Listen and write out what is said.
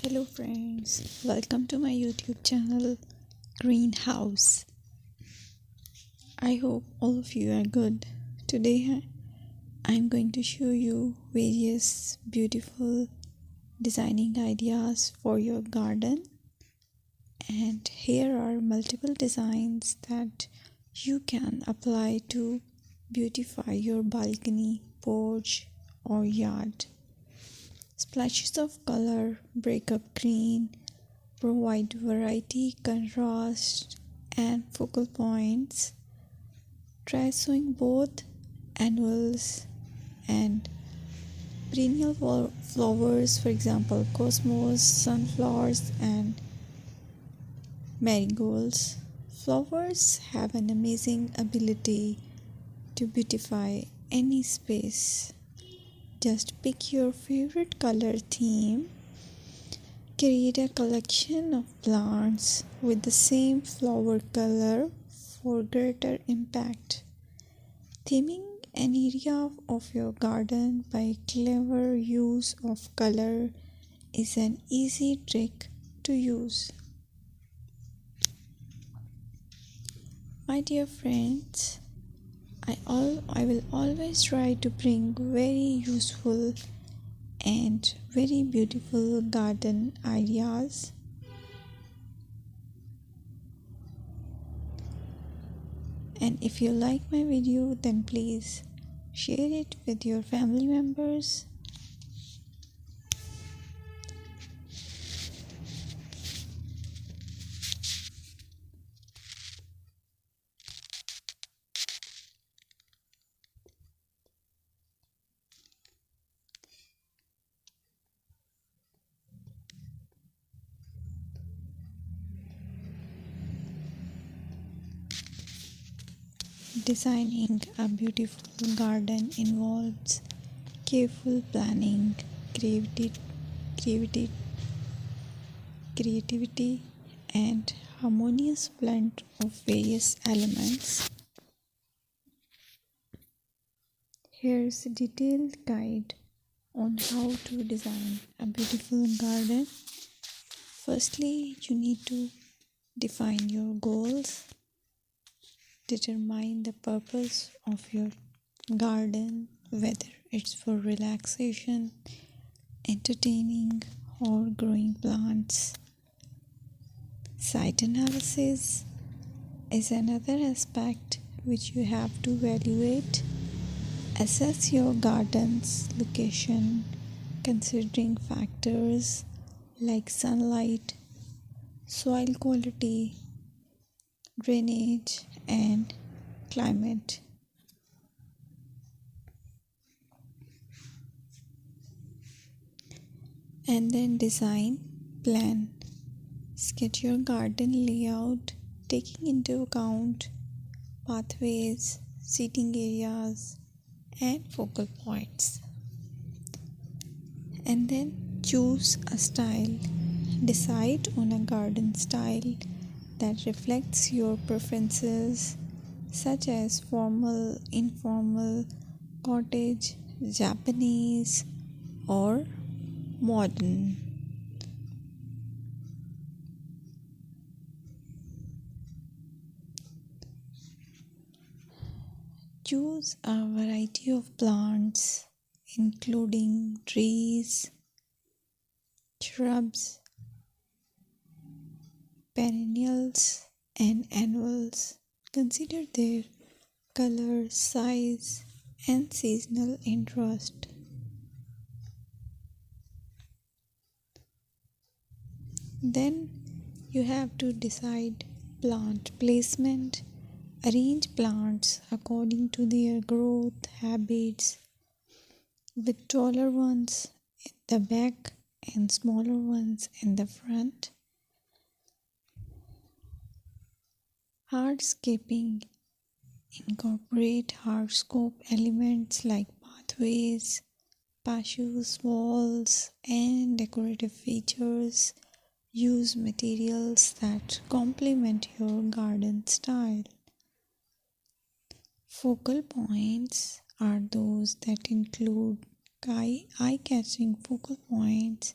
Hello friends, welcome to my YouTube channel Greenhouse. I hope all of you are good. Today I'm going to show you various beautiful designing ideas for your garden, and here are multiple designs that you can apply to beautify your balcony, porch or yard. Splashes of color break up green, provide variety, contrast, and focal points. Try sowing both annuals and perennial flowers, for example, cosmos, sunflowers, and marigolds. Flowers have an amazing ability to beautify any space. Just pick your favorite color theme. Create a collection of plants with the same flower color for greater impact. Theming an area of your garden by clever use of color is an easy trick to use. My dear friends, I will always try to bring very useful and very beautiful garden ideas. And if you like my video, then please share it with your family members. Designing a beautiful garden involves careful planning, creativity, creativity, and harmonious blend of various elements. Here's a detailed guide on how to design a beautiful garden. Firstly, you need to define your goals. Determine the purpose of your garden, whether it's for relaxation, entertaining, or growing plants. Site analysis is another aspect which you have to evaluate. Assess your garden's location, considering factors like sunlight, soil quality, drainage, and climate. And then design plan. Sketch your garden layout, taking into account pathways, seating areas, and focal points. And then choose a style. Decide on a garden style that reflects your preferences, such as formal, informal, cottage, Japanese, or modern. Choose a variety of plants, including trees, shrubs, perennials, and annuals. Consider their color, size, and seasonal interest. Then you have to decide plant placement. Arrange plants according to their growth habits, with taller ones in the back and smaller ones in the front. Hardscaping. Incorporate hardscape elements like pathways, patios, walls, and decorative features. Use materials that complement your garden style. Focal points are those that include eye-catching focal points